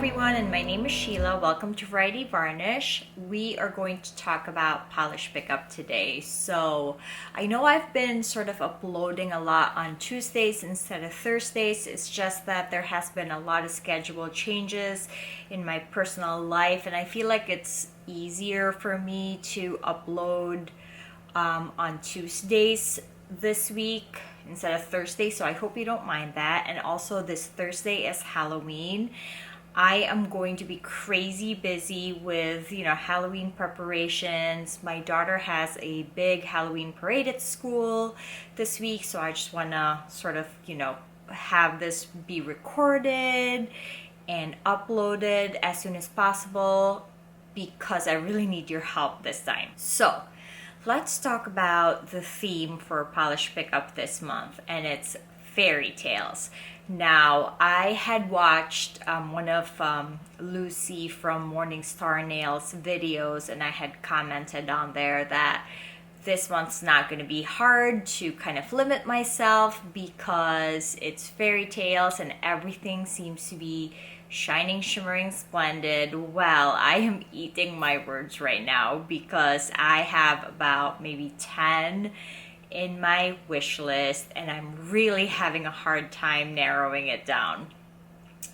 everyone, and my name is Sheila. Welcome to Variety Varnish. We are going to talk about polish pickup today. So I know I've been sort of uploading a lot on Tuesdays instead of Thursdays. It's just that there has been a lot of schedule changes in my personal life, and I feel like it's easier for me to upload on Tuesdays this week instead of Thursday, so I hope you don't mind that. And also, this Thursday is Halloween. I am going to be crazy busy with Halloween preparations. My daughter has a big Halloween parade at school this week, so I just want to sort of have this be recorded and uploaded as soon as possible because I really need your help this time. So let's talk about the theme for polish pickup this month, and it's fairy tales. Now, I had watched one of Lucy from Morningstar Nails videos, and I had commented on there that this month's not going to be hard to kind of limit myself because it's fairy tales and everything seems to be shining, shimmering, splendid. Well, I am eating my words right now because I have about maybe 10 in my wish list and I'm really having a hard time narrowing it down.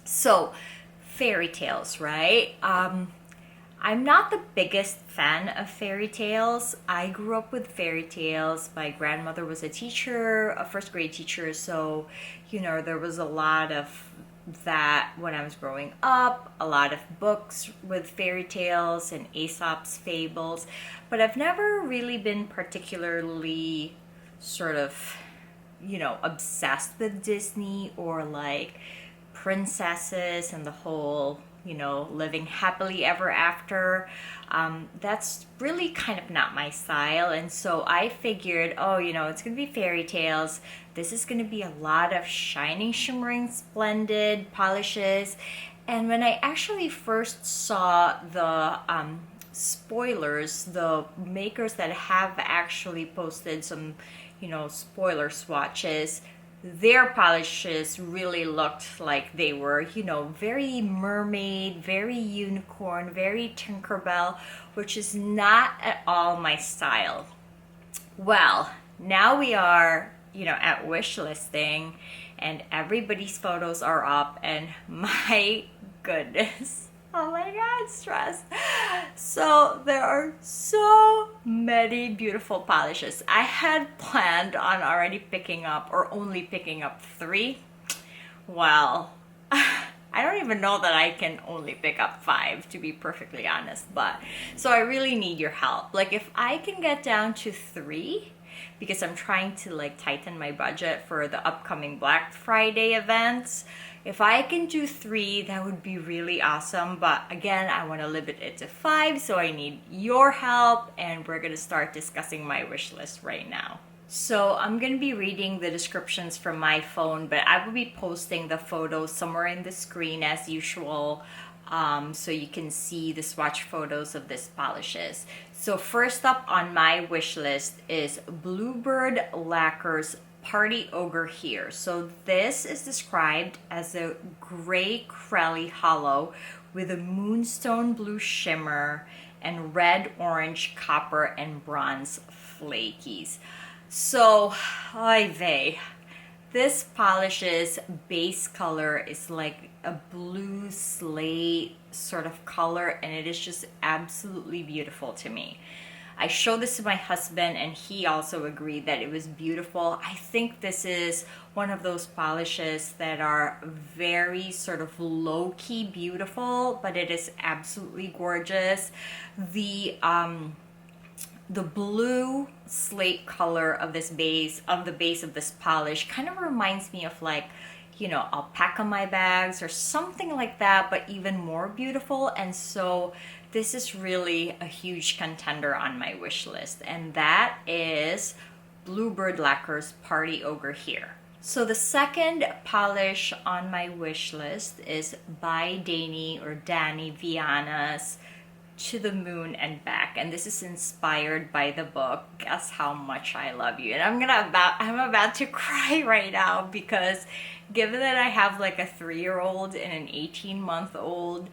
So, fairy tales, right? I'm not the biggest fan of fairy tales. I grew up with fairy tales. My grandmother was a teacher, a first grade teacher, so there was a lot of that when I was growing up, a lot of books with fairy tales and Aesop's fables, but I've never really been particularly sort of obsessed with Disney or like princesses and the whole living happily ever after. That's really kind of not my style, and so I figured, it's gonna be fairy tales. This is gonna be a lot of shining, shimmering, splendid polishes. And when I actually first saw the spoilers, the makers that have actually posted some spoiler swatches, their polishes really looked like they were, very mermaid, very unicorn, very Tinkerbell, which is not at all my style. Well, now we are, at Wishlisting, and everybody's photos are up, and my goodness. Oh my God, stress. So there are so many beautiful polishes. I had planned on already picking up or only picking up 3. Well, I don't even know that I can only pick up 5, to be perfectly honest. But so I really need your help. Like if I can get down to 3, because I'm trying to tighten my budget for the upcoming Black Friday events. If I can do 3, that would be really awesome. But again, I want to limit it to 5, so I need your help, and we're going to start discussing my wish list right now. So I'm going to be reading the descriptions from my phone, but I will be posting the photos somewhere in the screen as usual, so you can see the swatch photos of these polishes. So first up on my wish list is Bluebird Lacquer's Party Ogre here. So this is described as a gray crelly hollow with a moonstone blue shimmer and red, orange, copper, and bronze flakies. So, oy vey. This polish's base color is like a blue slate sort of color, and it is just absolutely beautiful to me. I showed this to my husband and he also agreed that it was beautiful. I think this is one of those polishes that are very sort of low-key beautiful, but it is absolutely gorgeous. The blue slate color of this base, of the base of this polish, kind of reminds me of alpaca my bags or something like that, but even more beautiful. And so this is really a huge contender on my wish list, and that is Bluebird Lacquer's Party Ogre here. So the second polish on my wish list is by Danny Vianna's To the Moon and Back, and this is inspired by the book Guess How Much I Love You. And I'm about to cry right now, because given that I have like a 3-year-old and an 18-month-old,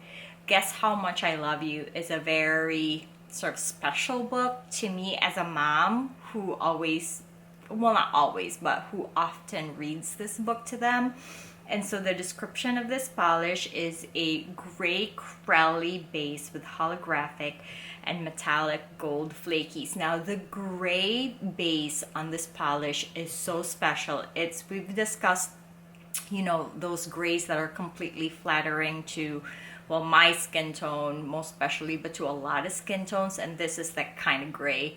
Guess How Much I Love You is a very sort of special book to me as a mom who always, well, not always, but who often reads this book to them. And so the description of this polish is a gray Crowley base with holographic and metallic gold flakies. Now the gray base on this polish is so special. We've discussed, you know, those grays that are completely flattering to, well, my skin tone most especially, but to a lot of skin tones, and this is that kind of gray.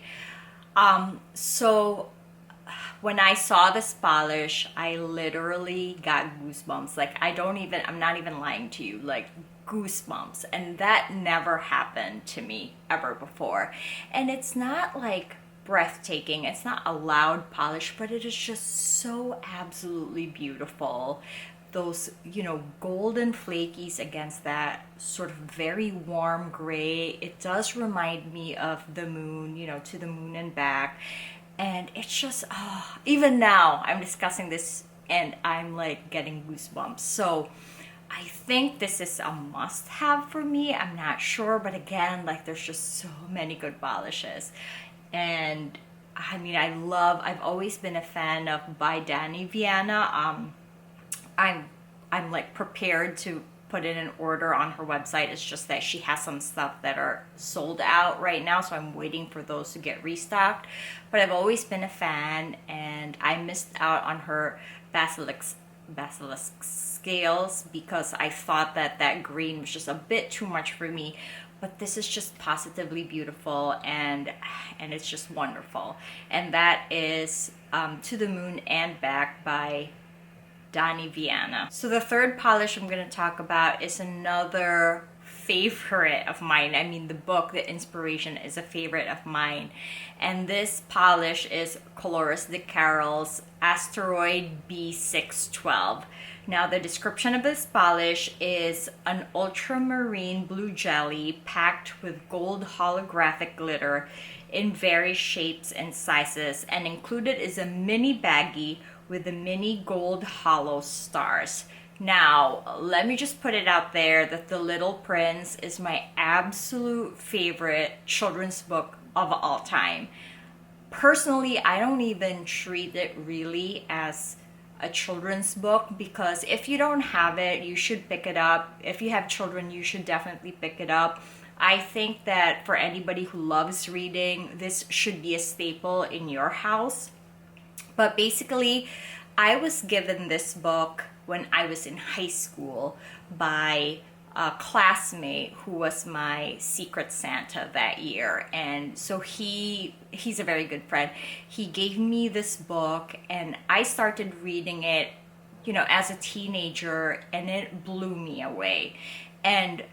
So when I saw this polish, I literally got goosebumps. Like, I'm not even lying to you, like goosebumps. And that never happened to me ever before. And it's not like breathtaking, it's not a loud polish, but it is just so absolutely beautiful. Those, you know, golden flakies against that sort of very warm gray. It does remind me of the moon, you know, To the Moon and Back. And it's just, even now I'm discussing this and I'm like getting goosebumps. So I think this is a must have for me. I'm not sure, but again, like, there's just so many good polishes. And I mean, I've always been a fan of by Vianna. I'm like prepared to put in an order on her website. It's just that she has some stuff that are sold out right now, so I'm waiting for those to get restocked. But I've always been a fan, and I missed out on her basilisk scales because I thought that green was just a bit too much for me. But this is just positively beautiful, and it's just wonderful. And that is To the Moon and Back by Vianna. So the third polish I'm going to talk about is another favorite of mine. I mean, the book, the inspiration, is a favorite of mine. And this polish is Cloris the Carol's Asteroid B612. Now, the description of this polish is an ultramarine blue jelly packed with gold holographic glitter in various shapes and sizes, and included is a mini baggie with the mini gold hollow stars. Now, let me just put it out there that The Little Prince is my absolute favorite children's book of all time. Personally, I don't even treat it really as a children's book, because if you don't have it, you should pick it up. If you have children, you should definitely pick it up. I think that for anybody who loves reading, this should be a staple in your house. But basically, I was given this book when I was in high school by a classmate who was my secret Santa that year. And so he's a very good friend. He gave me this book, and I started reading it, you know, as a teenager, and it blew me away. And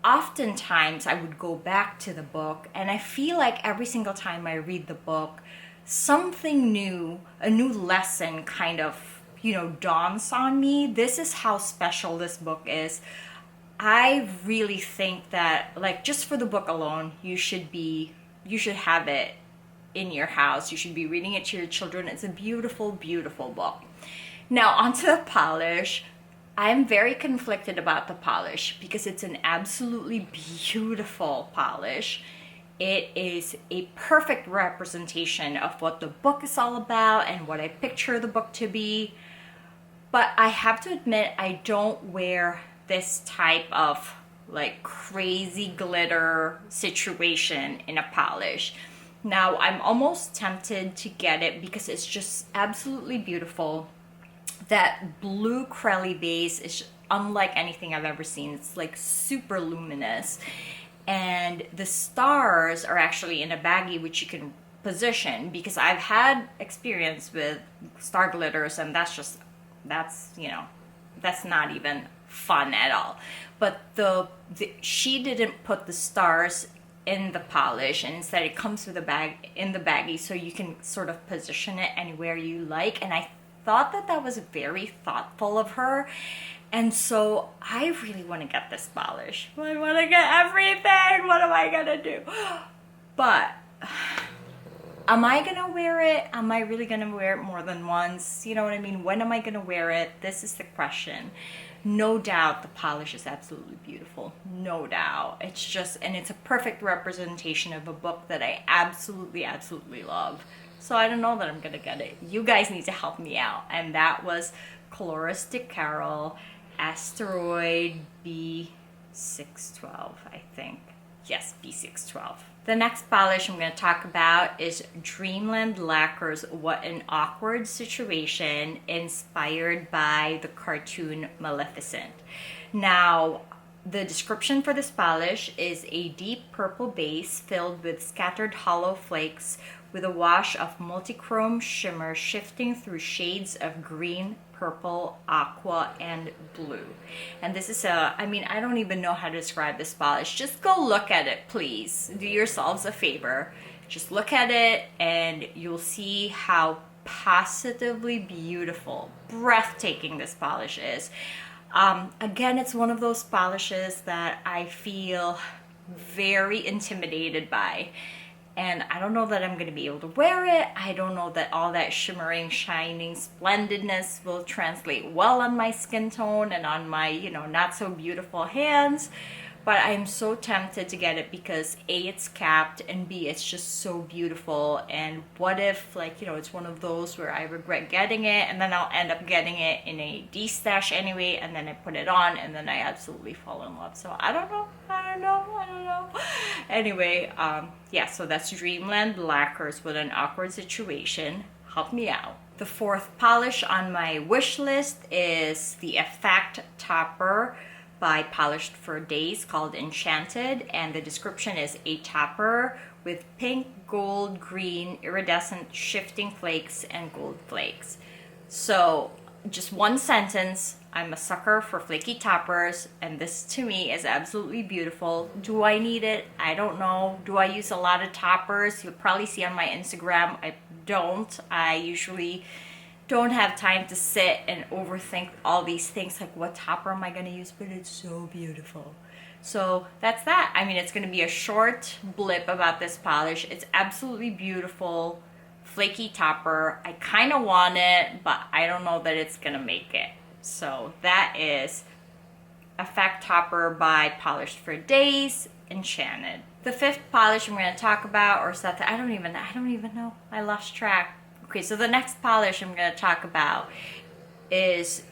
oftentimes I would go back to the book, and I feel like every single time I read the book, something new, a new lesson kind of, you know, dawns on me. This is how special this book is. I really think that, like, just for the book alone, you should have it in your house. You should be reading it to your children. It's a beautiful, beautiful book. Now, onto the polish. I'm very conflicted about the polish because it's an absolutely beautiful polish. It is a perfect representation of what the book is all about and what I picture the book to be. But I have to admit, I don't wear this type of like crazy glitter situation in a polish. Now, I'm almost tempted to get it because it's just absolutely beautiful. That blue Crowley base is unlike anything I've ever seen. It's like super luminous. And the stars are actually in a baggie which you can position, because I've had experience with star glitters, and that's not even fun at all. But she didn't put the stars in the polish, and instead it comes with a bag in the baggie, so you can sort of position it anywhere you like. And I thought that that was very thoughtful of her. And so I really want to get this polish. I want to get everything. What am I going to do? But am I going to wear it? Am I really going to wear it more than once? You know what I mean? When am I going to wear it? This is the question. No doubt the polish is absolutely beautiful. No doubt. It's just, and it's a perfect representation of a book that I absolutely, absolutely love. So I don't know that I'm going to get it. You guys need to help me out. And that was Cloris the Carol, Asteroid B612, I think. Yes, B612. The next polish I'm going to talk about is Dreamland Lacquer's What an Awkward Situation, inspired by the cartoon Maleficent. Now, the description for this polish is a deep purple base filled with scattered hollow flakes with a wash of multichrome shimmer shifting through shades of green, purple, aqua, and blue. And this is I don't even know how to describe this polish. Just go look at it, please. Do yourselves a favor. Just look at it and you'll see how positively beautiful, breathtaking this polish is. Again, it's one of those polishes that I feel very intimidated by. And I don't know that I'm going to be able to wear it. I don't know that all that shimmering, shining splendidness will translate well on my skin tone and on my, not so beautiful hands. But I'm so tempted to get it because A, it's capped, and B, it's just so beautiful. And what if, it's one of those where I regret getting it and then I'll end up getting it in a D-stash anyway, and then I put it on and then I absolutely fall in love. So I don't know. Anyway, yeah, so that's Dreamland Lacquer's What an Awkward Situation. Help me out. The fourth polish on my wish list is the Effect Topper by Polished for Days, called Enchanted, and the description is a topper with pink, gold, green, iridescent shifting flakes and gold flakes. So just one sentence, I'm a sucker for flaky toppers, and this to me is absolutely beautiful. Do I need it? I don't know. Do I use a lot of toppers? You'll probably see on my Instagram I don't. I usually don't have time to sit and overthink all these things, like what topper am I going to use, but it's so beautiful. So that's that. It's going to be a short blip about this polish. It's absolutely beautiful, flaky topper. I kind of want it, but I don't know that it's going to make it. So that is Effect Topper by Polished for Days, Enchanted. The fifth polish I'm going to talk about, or something, I don't even know. I lost track. Okay, so the next polish I'm going to talk about is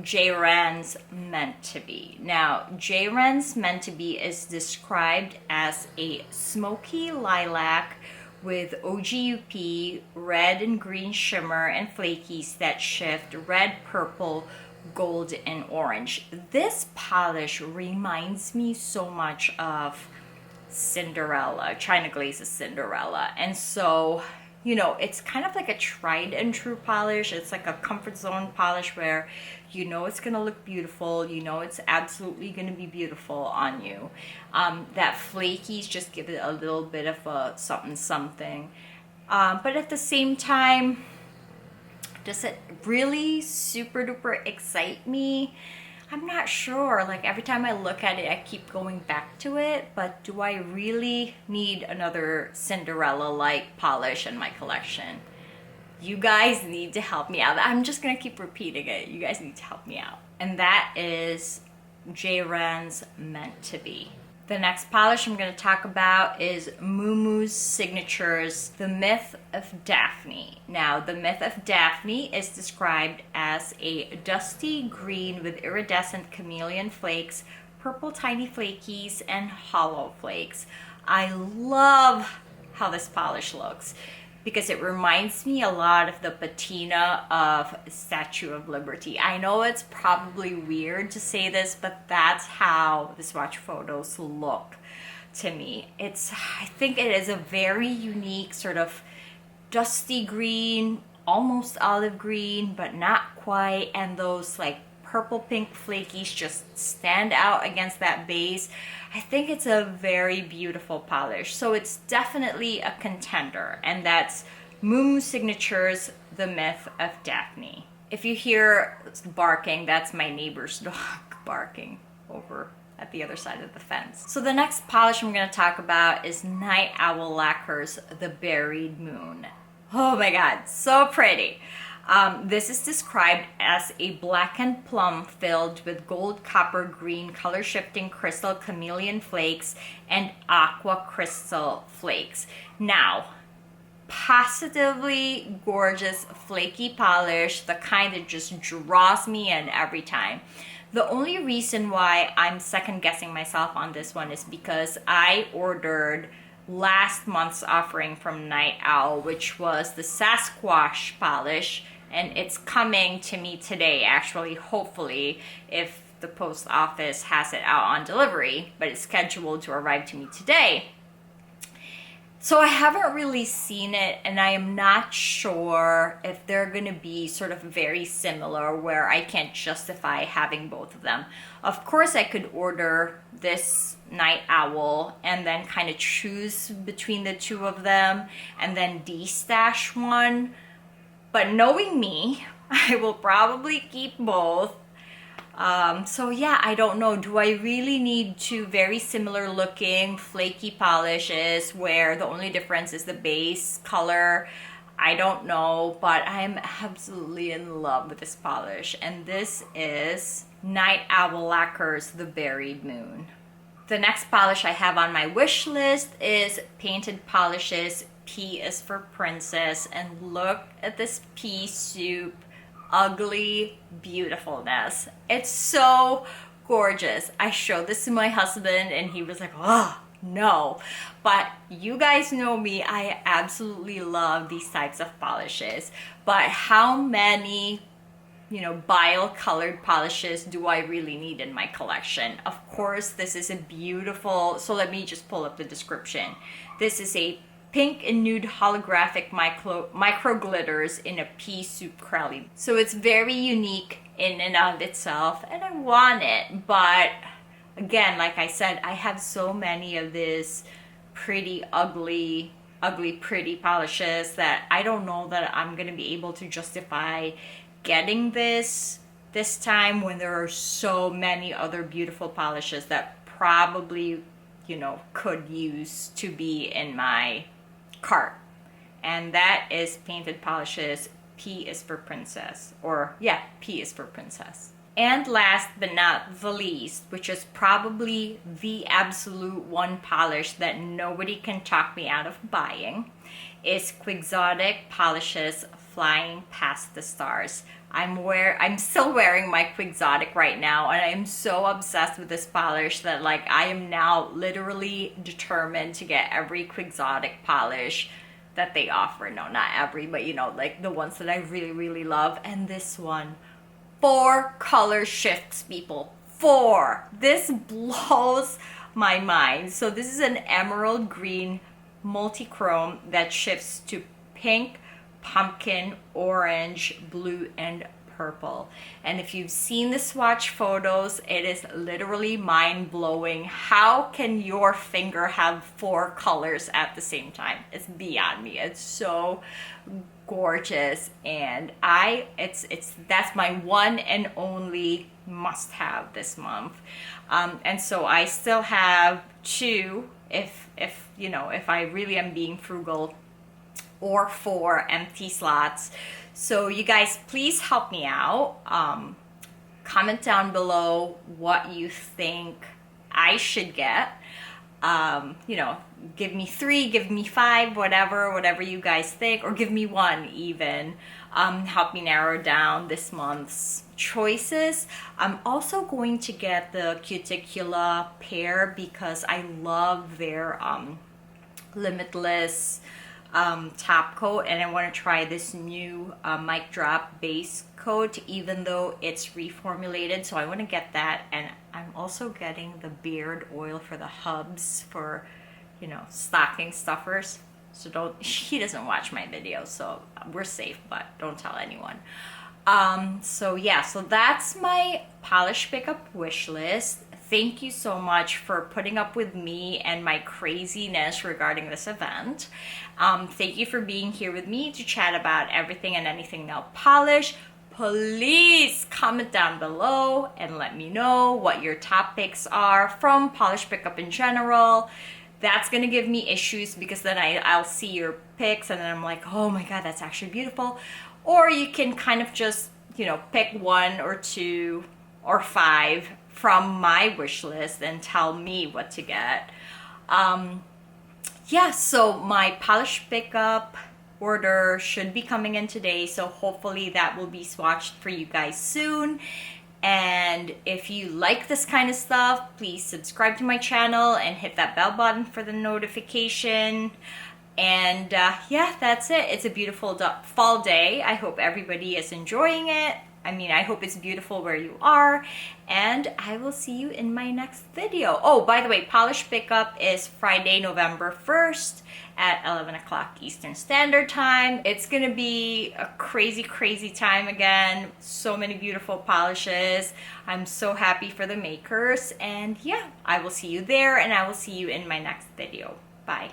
J-Ran's Meant to Be. Now, J-Ran's Meant to Be is described as a smoky lilac with OGUP, red and green shimmer and flakies that shift red, purple, gold, and orange. This polish reminds me so much of Cinderella, China Glaze's Cinderella. And so, it's kind of like a tried and true polish. It's like a comfort zone polish where it's going to look beautiful. It's absolutely going to be beautiful on you. That flakies just give it a little bit of a something. But at the same time, does it really super duper excite me? I'm not sure. Every time I look at it, I keep going back to it, but do I really need another Cinderella-like polish in my collection? You guys need to help me out. I'm just gonna keep repeating it. You guys need to help me out. And that is J-Ran's Meant to Be. The next polish I'm going to talk about is Moo Moo Signatures, The Myth of Daphne. Now, the Myth of Daphne is described as a dusty green with iridescent chameleon flakes, purple tiny flakies, and hollow flakes. I love how this polish looks because it reminds me a lot of the patina of Statue of Liberty. I know it's probably weird to say this, but that's how the swatch photos look to me. I think it is a very unique sort of dusty green, almost olive green, but not quite, and those purple pink flakies just stand out against that base. I think it's a very beautiful polish. So it's definitely a contender, and that's Moo Moo Signatures, The Myth of Daphne. If you hear barking, that's my neighbor's dog barking over at the other side of the fence. So the next polish I'm going to talk about is Night Owl Lacquer's The Buried Moon. Oh my god, so pretty. This is described as a blackened plum filled with gold, copper, green, color shifting crystal chameleon flakes and aqua crystal flakes. Now, positively gorgeous flaky polish, the kind that just draws me in every time. The only reason why I'm second guessing myself on this one is because I ordered last month's offering from Night Owl, which was the Sasquatch polish, and it's coming to me today, actually, hopefully, if the post office has it out on delivery, but it's scheduled to arrive to me today. So I haven't really seen it, and I am not sure if they're going to be sort of very similar where I can't justify having both of them. Of course, I could order this Night Owl and then kind of choose between the two of them and then de-stash one. But knowing me, I will probably keep both. So yeah, I don't know. Do I really need two very similar looking flaky polishes where the only difference is the base color? I don't know, but I'm absolutely in love with this polish. And this is Night Owl Lacquer's The Buried Moon. The next polish I have on my wish list is Painted Polishes P is for Princess. And look at this pea soup. Ugly beautifulness. It's so gorgeous. I showed this to my husband and he was like, oh no. But you guys know me, I absolutely love these types of polishes. But how many, bile colored polishes do I really need in my collection? Of course, this is a beautiful, so let me just pull up the description. This is a pink and nude holographic micro glitters in a pea soup crowley. So it's very unique in and of itself, and I want it. But again, like I said, I have so many of these pretty ugly pretty polishes that I don't know that I'm gonna be able to justify getting this time when there are so many other beautiful polishes that probably could use to be in my cart. And that is Painted Polishes P is for Princess, or yeah, P is for Princess. And last but not the least, which is probably the absolute one polish that nobody can talk me out of buying, is Quixotic Polishes Flying Past the Stars. I'm still wearing my Quixotic right now, and I am so obsessed with this polish that I am now literally determined to get every Quixotic polish that they offer. No, not every, but the ones that I really, really love. And this one, 4 color shifts, people. 4. This blows my mind. So this is an emerald green multi-chrome that shifts to pink, pumpkin, orange, blue, and purple. And if you've seen the swatch photos, it is literally mind-blowing. How can your finger have 4 colors at the same time? It's beyond me. It's so gorgeous, and that's my one and only must-have this month. And so I still have 2 if I really am being frugal, or 4 empty slots. So you guys, please help me out. Comment down below what you think I should get. Give me 3, give me 5, whatever you guys think, or give me 1 even. Help me narrow down this month's choices. I'm also going to get the Cuticula pair because I love their Limitless top coat, and I want to try this new mic drop base coat, even though it's reformulated. So I want to get that, and I'm also getting the beard oil for the hubs for stocking stuffers. So he doesn't watch my videos, so we're safe, but don't tell anyone. So yeah, so that's my polish pickup wish list. Thank you so much for putting up with me and my craziness regarding this event. Thank you for being here with me to chat about everything and anything nail polish. please comment down below and let me know what your top picks are from polish pickup in general. That's gonna give me issues because then I'll see your picks and then I'm like, oh my god, that's actually beautiful. Or you can kind of just, you know, pick 1 or 2 or 5 from my wish list and tell me what to get. Yeah, so my polish pickup order should be coming in today, so hopefully that will be swatched for you guys soon. And if you like this kind of stuff, please subscribe to my channel and hit that bell button for the notification. And yeah, that's it. It's a beautiful fall day. I hope everybody is enjoying it. I mean, I hope it's beautiful where you are, and I will see you in my next video. Oh, by the way, polish pickup is Friday, November 1st at 11 o'clock Eastern Standard Time. It's gonna be a crazy, crazy time again. So many beautiful polishes. I'm so happy for the makers, and yeah, I will see you there, and I will see you in my next video. Bye.